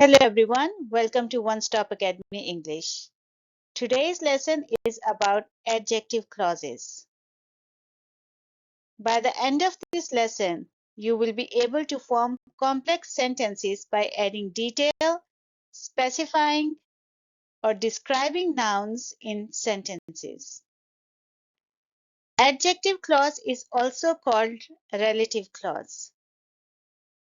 Hello everyone, welcome to Onestop Academy English. Today's lesson is about adjective clauses. By the end of this lesson, you will be able to form complex sentences by adding detail, specifying, or describing nouns in sentences. Adjective clause is also called relative clause.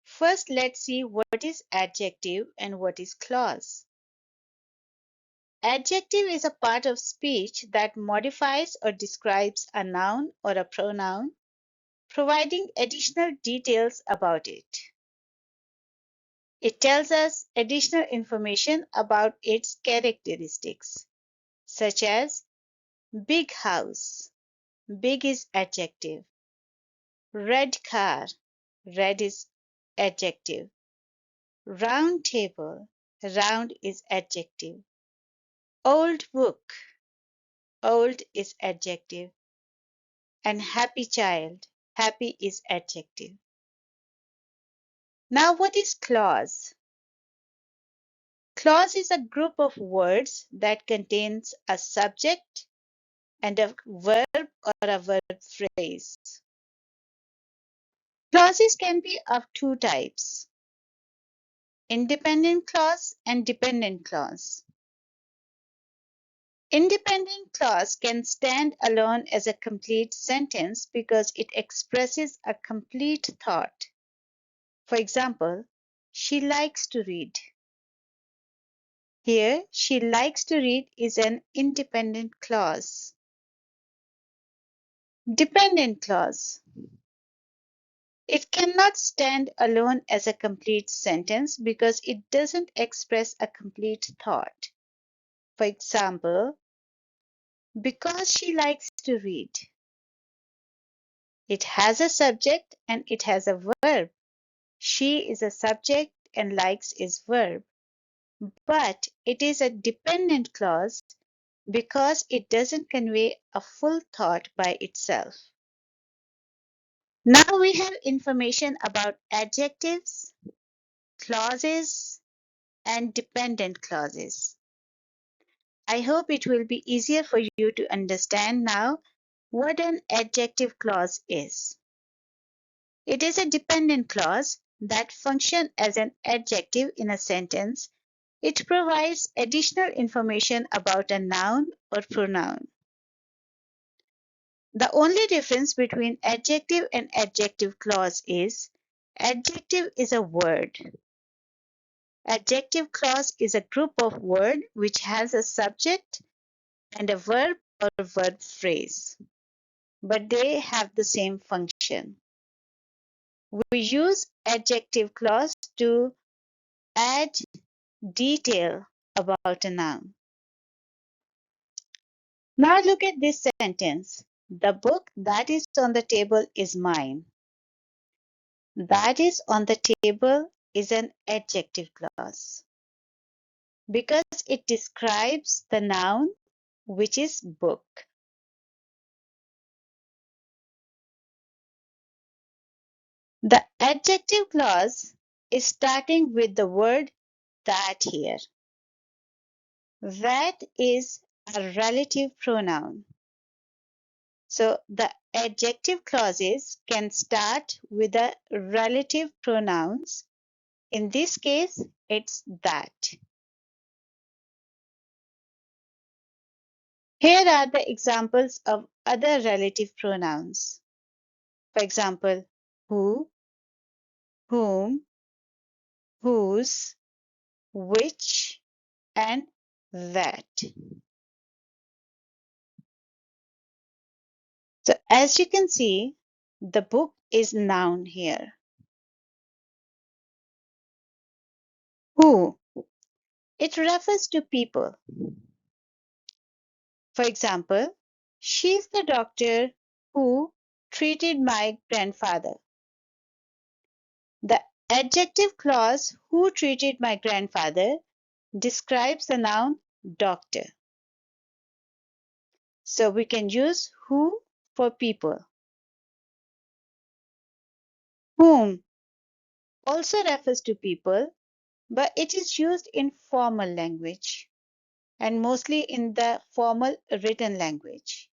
First, let's see what is adjective and what is clause. Adjective is a part of speech that modifies or describes a noun or a pronoun, providing additional details about it. It tells us additional information about its characteristics, such as big house. Big is adjective. Red car. Red is adjective. Round table. Round is adjective. Old book. Old is adjective. And happy child. Happy is adjective. Now, what is clause? Clause is a group of words that contains a subject and a verb or a verb phrase. Clauses can be of two types: independent clause and dependent clause. Independent clause can stand alone as a complete sentence because it expresses a complete thought. For example, she likes to read. Here, she likes to read is an independent clause. Dependent clause. It cannot stand alone as a complete sentence because it doesn't express a complete thought. For example, because she likes to read. It has a subject and it has a verb. She is a subject and likes is verb. But it is a dependent clause because it doesn't convey a full thought by itself. Now we have information about adjectives, clauses, and dependent clauses. I hope it will be easier for you to understand now what an adjective clause is. It is a dependent clause that functions as an adjective in a sentence. It provides additional information about a noun or pronoun. The only difference between adjective and adjective clause is adjective is a word. Adjective clause is a group of words which has a subject and a verb or verb phrase, but they have the same function. We use adjective clause to add detail about a noun. Now look at this sentence. The book that is on the table is mine. That is on the table is an adjective clause because it describes the noun, which is book. The adjective clause is starting with the word that here. That is a relative pronoun. So the adjective clauses can start with the relative pronouns. In this case, it's that. Here are the examples of other relative pronouns. For example, who, whom, whose, which, and that. So as you can see, the book is noun here. Who? It refers to people. For example, she's the doctor who treated my grandfather. The adjective clause who treated my grandfather describes the noun doctor. So we can use who for people. Whom also refers to people, but it is used in formal language and mostly in the formal written language.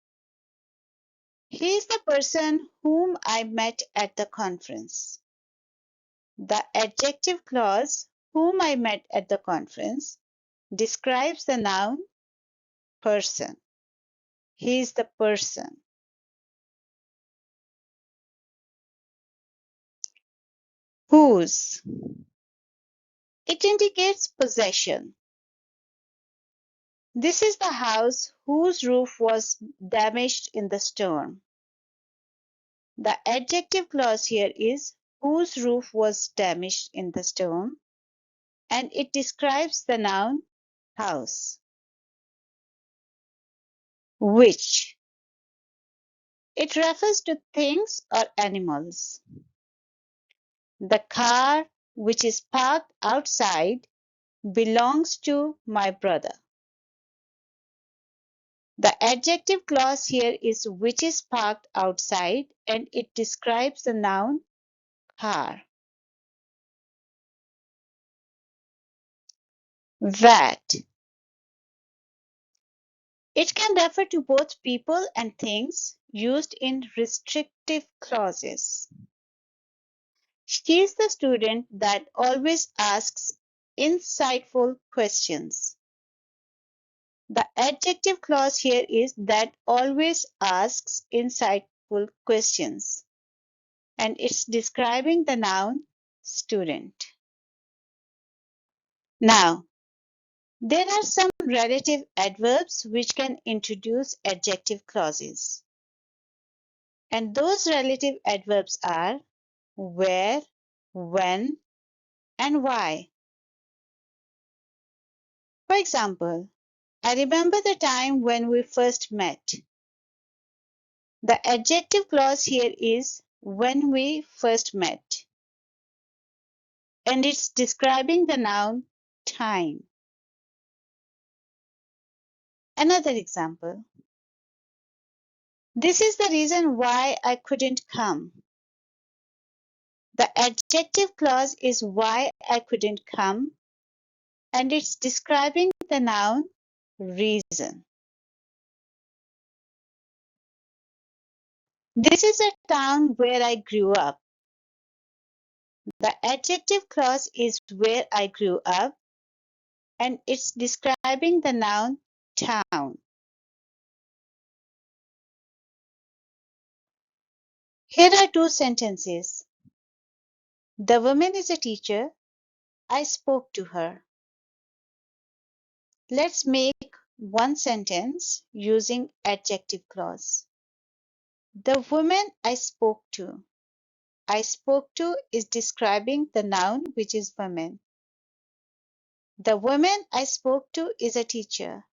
He is the person whom I met at the conference. The adjective clause whom I met at the conference describes the noun person. He is the person. Whose. It indicates possession. This is the house whose roof was damaged in the storm. The adjective clause here is whose roof was damaged in the storm, and it describes the noun house. Which. It refers to things or animals. The car which is parked outside belongs to my brother. The adjective clause here is which is parked outside, and it describes the noun car. That. It can refer to both people and things used in restrictive clauses. She is the student that always asks insightful questions. The adjective clause here is that always asks insightful questions, and it's describing the noun student. Now, there are some relative adverbs which can introduce adjective clauses. And those relative adverbs are where, when, and why. For example, I remember the time when we first met. The adjective clause here is when we first met, and it's describing the noun time. Another example. This is the reason why I couldn't come. The adjective clause is why I couldn't come, and it's describing the noun reason. This is a town where I grew up. The adjective clause is where I grew up, and it's describing the noun town. Here are two sentences. The woman is a teacher. I spoke to her. Let's make one sentence using adjective clause. The woman I spoke to. I spoke to is describing the noun which is woman. The woman I spoke to is a teacher.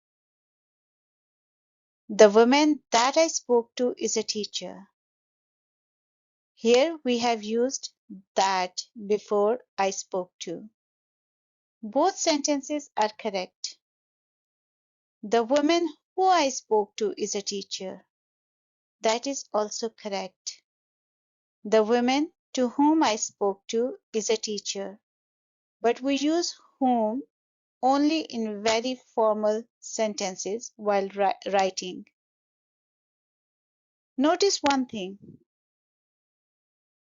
The woman that I spoke to is a teacher. Here we have used that before I spoke to. Both sentences are correct. The woman who I spoke to is a teacher. That is also correct. The woman to whom I spoke to is a teacher. But we use whom only in very formal sentences while writing. Notice one thing.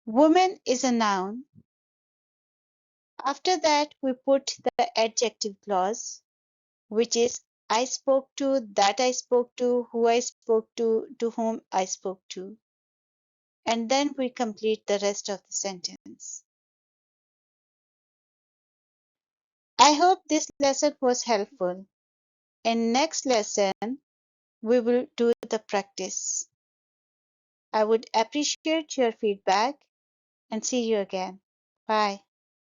Woman is a noun. After that, we put the adjective clause, which is I spoke to, that I spoke to, who I spoke to whom I spoke to. And then we complete the rest of the sentence. I hope this lesson was helpful. In next lesson, we will do the practice. I would appreciate your feedback and see you again. Bye.